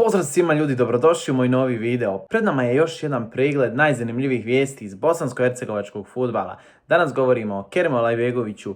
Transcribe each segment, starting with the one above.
Pozdrav svima ljudi, dobrodošli u moj novi video. Pred nama je još jedan pregled najzanimljivijih vijesti iz bosansko-hercegovačkog fudbala. Danas govorimo o Kerimu Alajbegoviću.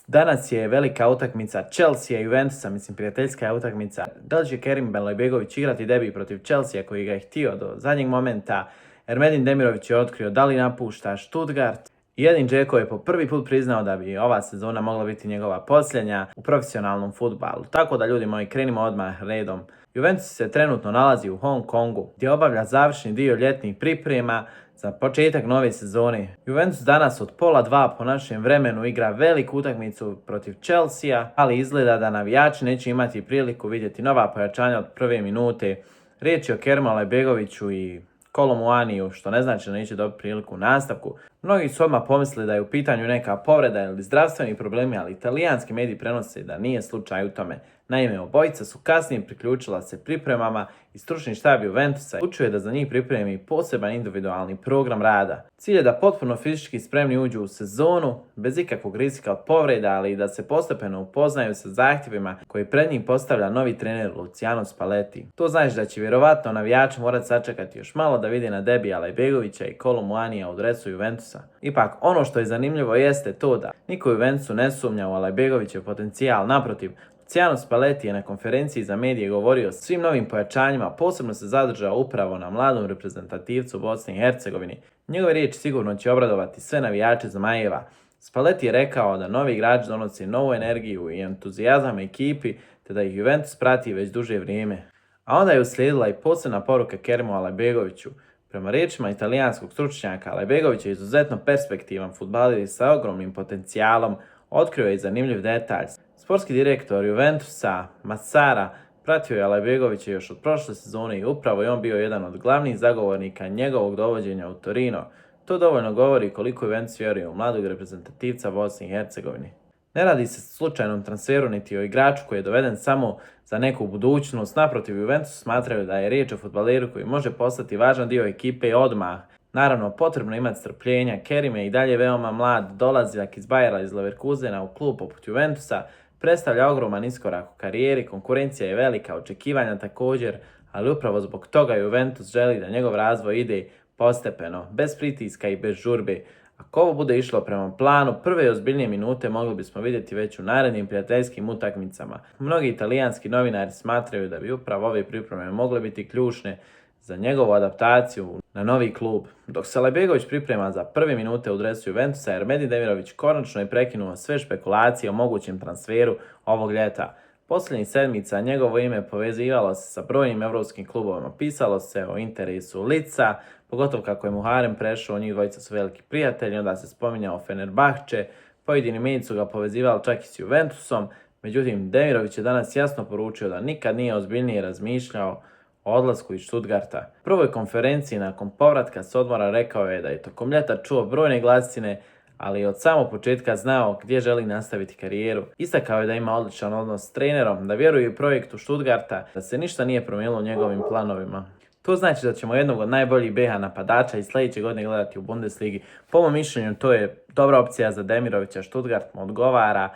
Danas je velika utakmica Chelsea i Juventusa, prijateljska je utakmica. Da li će Kerim Alajbegović igrati debi protiv Chelsea koji ga je htio do zadnjeg momenta? Ermedin Demirović je otkrio da li napušta Stuttgart. I Edin Dzeko je po prvi put priznao da bi ova sezona mogla biti njegova posljednja u profesionalnom fudbalu. Tako da ljudi moji, krenimo odmah redom. Juventus se trenutno nalazi u Hong Kongu gdje obavlja završni dio ljetnih priprema za početak nove sezone. Juventus danas od 1:30 po našem vremenu igra veliku utakmicu protiv Chelsea, ali izgleda da navijači neće imati priliku vidjeti nova pojačanja od prve minute. Riječ je o Kerimu Alajbegoviću i Kolo Muaniju, što ne znači da neće dobiti priliku u nastavku. Mnogi su odmah pomislili da je u pitanju neka povreda ili zdravstveni problemi, ali italijanski mediji prenose da nije slučaj u tome. Naime, obojica su kasnije priključila se pripremama i stručni štab Juventusa odlučio je da za njih pripremi poseban individualni program rada. Cilj je da potpuno fizički spremni uđu u sezonu, bez ikakvog rizika od povreda, ali i da se postepeno upoznaju sa zahtjevima koje pred njih postavlja novi trener Luciano Spalletti. To znači da će vjerovatno navijači morati sačekati još malo da vidi na debi Alajbegovića i Kolo Muanija u dresu Juventusa. Ipak, ono što je zanimljivo jeste to da niko u Juventusu ne sumnja u Alajbegovićev potencijal, naprotiv. Luciano Spalletti je na konferenciji za medije govorio o svim novim pojačanjima, posebno se zadržao upravo na mladom reprezentativcu Bosne i Hercegovini. Njegove riječi sigurno će obradovati sve navijače Zmajeva. Spalletti je rekao da novi igrači donose novu energiju i entuzijazam ekipi, te da ih Juventus prati već duže vrijeme. A onda je uslijedila i posebna poruka Kerimu Alajbegoviću. Prema riječima italijanskog stručnjaka, Alajbegović je izuzetno perspektivan fudbaler sa ogromnim potencijalom. Otkrio je i zanimljiv detalj. Sportski direktor Juventusa, Massara, pratio je Alajbegovića još od prošle sezone i upravo je on bio jedan od glavnih zagovornika njegovog dovođenja u Torino. To dovoljno govori koliko Juventus vjeruje u mladog reprezentativca Bosne i Hercegovine. Ne radi se o slučajnom transferu niti o igraču koji je doveden samo za neku budućnost. Naprotiv, Juventus smatraju da je riječ o fudbaleru koji može postati važan dio ekipe odmah. Naravno, potrebno imati strpljenja. Kerim je i dalje veoma mlad, dolazak iz Bayera iz Leverkusena u klub poput Juventusa predstavlja ogroman iskorak u karijeri, konkurencija je velika, očekivanja također, ali upravo zbog toga Juventus želi da njegov razvoj ide postepeno, bez pritiska i bez žurbe. Ako ovo bude išlo prema planu, prve ozbiljnije minute mogli bismo vidjeti već u narednim prijateljskim utakmicama. Mnogi italijanski novinari smatraju da bi upravo ove pripreme mogle biti ključne za njegovu adaptaciju na novi klub. Dok se Alajbegović priprema za prve minute u dresu Juventusa, Ermedin Demirović konačno je prekinuo sve špekulacije o mogućem transferu ovog ljeta. Posljednjih sedmica njegovo ime povezivalo se sa brojnim evropskim klubovima. Pisalo se o interesu Lica, pogotovo kako je Muharem prešao, njih dvojica su veliki prijatelji, onda se spominjao Fenerbahče, pojedini mediji su ga povezivali čak i s Juventusom. Međutim, Demirović je danas jasno poručio da nikad nije ozbiljnije razmišljao o odlasku iz Stuttgarta. U prvoj konferenciji nakon povratka s odmora rekao je da je tokom ljeta čuo brojne glasine, ali je od samog početka znao gdje želi nastaviti karijeru. Istakao je da ima odličan odnos s trenerom, da vjeruje u projektu Stuttgarta, da se ništa nije promijenilo u njegovim planovima. To znači da ćemo jednog od najboljih BH napadača i sljedeće godine gledati u Bundesligi. Po mom mišljenju to je dobra opcija za Demirovića, Stuttgart mu odgovara.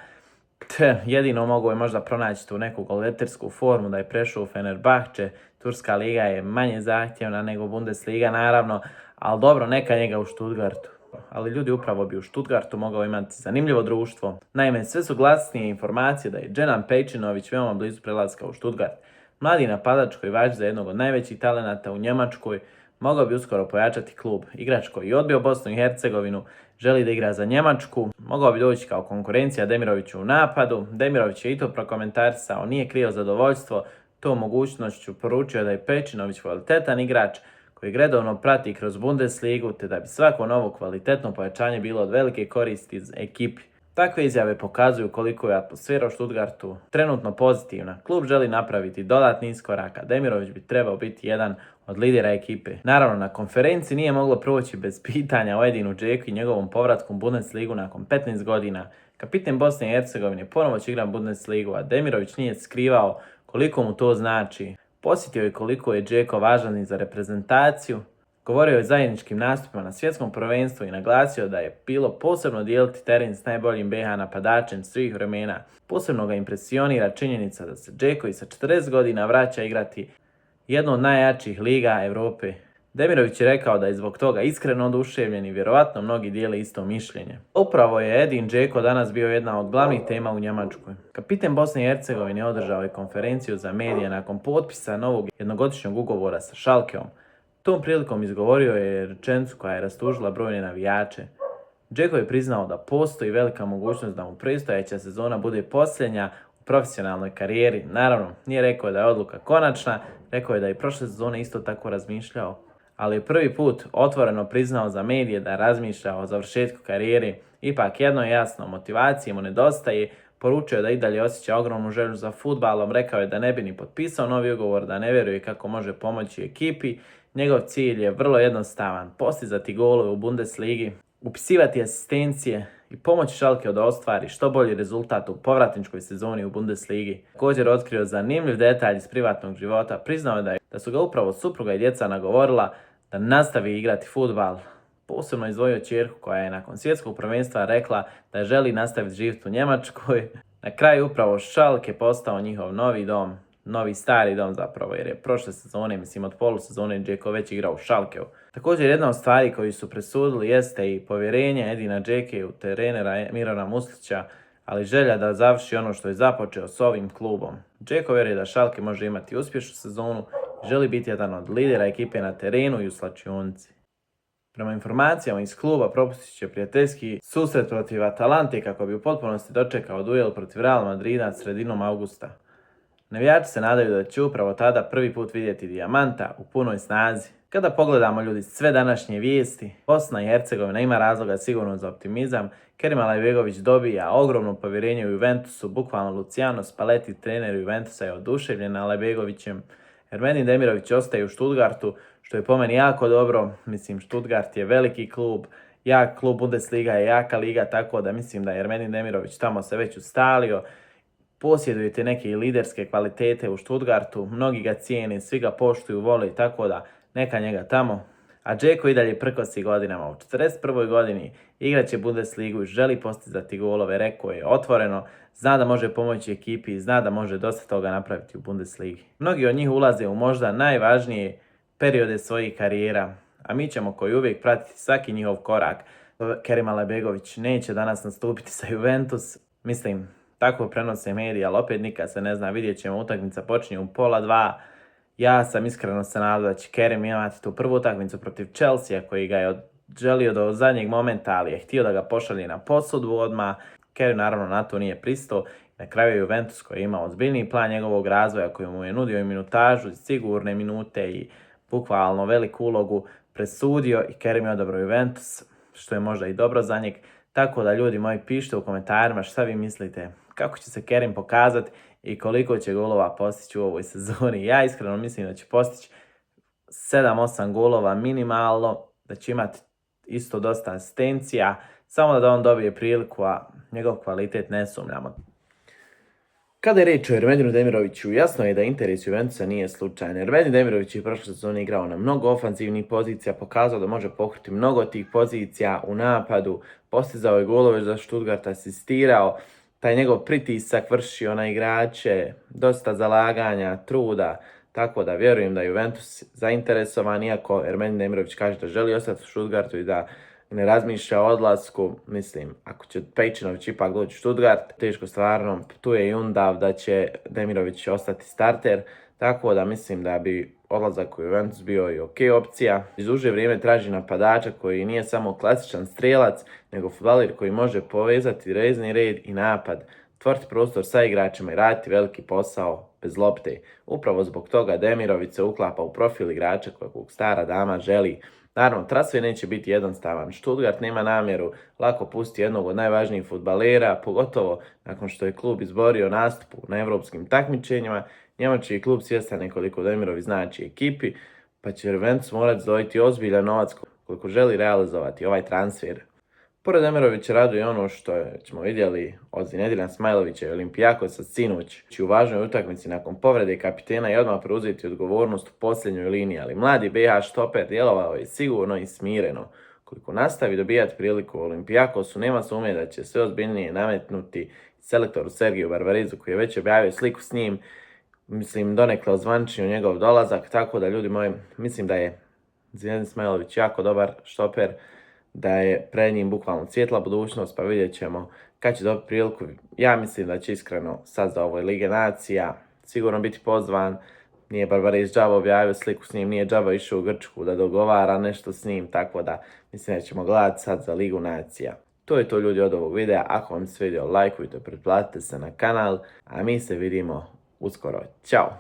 Jedino mogu je možda pronaći tu neku golgetersku formu da je prešao u Fenerbahče. Turska liga je manje zahtjevna nego Bundesliga naravno, ali dobro, neka njega u Stuttgartu. Ali ljudi, upravo bi u Stuttgartu mogao imati zanimljivo društvo. Naime, sve su glasnije informacije da je Dženan Pejčinović veoma blizu prelaska u Stuttgart. Mladi napadač koji važi za jednog od najvećih talenata u Njemačkoj mogao bi uskoro pojačati klub. Igrač koji je odbio Bosnu i Hercegovinu, želi da igra za Njemačku, mogao bi doći kao konkurencija Demiroviću u napadu. Demirović je i to prokomentarisao, nije krio zadovoljstvo tom mogućnošću, poručio da je Pejčinović kvalitetan igrač koji redovno prati kroz Bundesligu, te da bi svako novo kvalitetno pojačanje bilo od velike koristi iz ekipi. Takve izjave pokazuju koliko je atmosfera u Stuttgartu trenutno pozitivna. Klub želi napraviti dodatni iskorak, a Demirović bi trebao biti jedan od lidera ekipe. Naravno, na konferenciji nije moglo proći bez pitanja o Edinu Dzeku i njegovom povratku u Bundesligu nakon 15 godina. Kapiten Bosne i Hercegovine ponovo će igrati Bundesligu, a Demirović nije skrivao koliko mu to znači. Posjetio je koliko je Dzeko važan i za reprezentaciju. Govorio je o zajedničkim nastupima na svjetskom prvenstvu i naglasio da je bilo posebno dijeliti teren s najboljim BH napadačem svih vremena. Posebno ga impresionira činjenica da se Dzeko i sa 40 godina vraća igrati jednu od najjačih liga Europe. Demirović je rekao da je zbog toga iskreno oduševljen i vjerovatno mnogi dijele isto mišljenje. Upravo je Edin Dzeko danas bio jedna od glavnih tema u Njemačkoj. Kapiten Bosne i Hercegovine održao je konferenciju za medije nakon potpisa novog jednogodišnjeg ugovora sa Schalkeom. Tom prilikom izgovorio je rečenicu koja je rastužila brojne navijače. Dzeko je priznao da postoji velika mogućnost da mu predstojeća sezona bude posljednja u profesionalnoj karijeri. Naravno, nije rekao da je odluka konačna, rekao je da je prošle sezone isto tako razmišljao, ali je prvi put otvoreno priznao za medije da razmišlja o završetku karijere. Ipak jedno je jasno, motivacije mu nedostaje, poručio je da i dalje osjeća ogromnu želju za fudbalom, rekao je da ne bi ni potpisao novi ugovor, da ne vjeruje kako može pomoći ekipi. Njegov cilj je vrlo jednostavan, postizati golove u Bundesligi, upisivati asistencije i pomoći Schalke da ostvari što bolji rezultat u povratničkoj sezoni u Bundesligi. Također otkrio zanimljiv detalj iz privatnog života, priznao je da su ga upravo supruga i djeca nagovorila da nastavi igrati fudbal. Posebno izdvojio ćerku koja je nakon svjetskog prvenstva rekla da želi nastaviti živjeti u Njemačkoj. Na kraju upravo Schalke postao njihov novi dom. Novi stari dom zapravo, jer je prošle sezone, od polusezone Dzeko već igrao u Schalkeu. Također jedna od stvari koju su presudili jeste i povjerenje Edina Dzeke u trenera Mirana Muslića, ali želja da završi ono što je započeo s ovim klubom. Dzeko vjeruje da Schalke može imati uspješnu sezonu i želi biti jedan od lidera ekipe na terenu i u slačionici. Prema informacijama iz kluba propustit će prijateljski susret protiv Atalante kako bi u potpunosti dočekao duel protiv Real Madrida sredinom augusta. Navijači se nadaju da će upravo tada prvi put vidjeti Dijamanta u punoj snazi. Kada pogledamo ljudi sve današnje vijesti, Bosna i Hercegovina ima razloga sigurno za optimizam. Kerim Alajbegović dobija ogromno povjerenje u Juventusu, bukvalno Luciano Spalletti, trener Juventusa, je oduševljen Alajbegovićem. Ermedin Demirović ostaje u Stuttgartu, što je po meni jako dobro. Stuttgart je veliki klub, jak klub, Bundesliga je jaka liga, tako da mislim da je Ermedin Demirović tamo se već ustalio. Posjedujete neke liderske kvalitete u Stuttgartu, mnogi ga cijene, svi ga poštuju, vole, tako da neka njega tamo. A Dzeko i dalje prkosi godinama. U 41. godini igraće Bundesligu i želi postizati golove, rekao je otvoreno, zna da može pomoći ekipi i zna da može dosta toga napraviti u Bundesligi. Mnogi od njih ulaze u možda najvažnije periode svojih karijera, a mi ćemo koji uvijek pratiti svaki njihov korak. Kerim Alajbegović neće danas nastupiti sa Juventus, tako prenose mediji, ali opet nikad se ne zna, vidjet ćemo, utakmica počinje u 1:30. Ja sam iskreno se nadao da će Kerim imati tu prvu utakmicu protiv Chelsea koji ga je želio do zadnjeg momenta, ali je htio da ga pošalje na posudbu odmah. Kerim naravno na to nije pristao. Na kraju je Juventus koji je imao ozbiljniji plan njegovog razvoja, koji mu je nudio i minutažu, sigurne minute i bukvalno veliku ulogu, presudio i Kerim je odabrao Juventus, što je možda i dobro za njeg. Tako da ljudi moji, pišite u komentarima šta vi mislite, kako će se Kerim pokazati i koliko će golova postići u ovoj sezoni. Ja iskreno mislim da će postići 7-8 golova minimalno, da će imati isto dosta asistencija, samo da on dobije priliku, a njegov kvalitet ne sumnjamo. Kada je reč o Ermedinu Demiroviću, jasno je da interes Juventusa nije slučajan. Ermedin Demirović je prošle sezone igrao na mnogo ofanzivnih pozicija, pokazao da može pokriti mnogo tih pozicija u napadu, postizao je golove za Stuttgart, asistirao, taj njegov pritisak vršio na igrače, dosta zalaganja, truda, tako da vjerujem da je Juventus zainteresovan, iako Ermedin Demirović kaže da želi ostati u Stuttgartu i da ne razmišlja o odlasku. Ako će Pejčinović ipak doći u Stuttgart, teško stvarno, tu je i Undav da će Demirović ostati starter, tako da mislim da bi odlazak u Juventus bio i ok opcija. Iz duže vrijeme traži napadača koji nije samo klasičan strelac, nego fudbaler koji može povezati rezni red i napad, otvoriti prostor sa igračima i raditi veliki posao bez lopte. Upravo zbog toga Demirović se uklapa u profil igrača kojeg stara dama želi. Naravno, transfer neće biti jednostavan. Stuttgart nema namjeru lako pustiti jednog od najvažnijih fudbalera, pogotovo nakon što je klub izborio nastup na evropskim takmičenjima. Njemački je klub svjestan nekoliko Demirović znači ekipi, pa će Juventus morati izdvojiti ozbiljan novac koliko želi realizovati ovaj transfer. Pored Demirovića raduje ono što smo vidjeli od Zinedina Smajlovića i Olimpijakosa sinoć, u važnoj utakmici nakon povrede kapitena i odmah preuzeti odgovornost u posljednjoj liniji, ali mladi BH štoper djelovao je sigurno i smireno. Koliko nastavi dobijati priliku u Olimpijakosu, nema sumnje da će sve ozbiljnije nametnuti selektoru Sergiju Barbarizu, koji je već objavio sliku s njim. mislim, donekle ozvaničio njegov dolazak, tako da ljudi moji, mislim da je Zvezdan Ismailović jako dobar štoper, da je pred njim bukvalno svjetla budućnost, pa vidjet ćemo kad će dobiti priliku. Ja mislim da će iskreno sad za ovoj Lige nacija sigurno biti pozvan. Nije Barbares džaba objavio sliku s njim, nije džaba išao u Grčku da dogovara nešto s njim, tako da mislim da ćemo gledati sad za Ligu nacija. To je to ljudi od ovog videa. Ako vam se vidio, lajkujte, pretplatite se na kanal, a mi se vidimo uskoro. Ćao!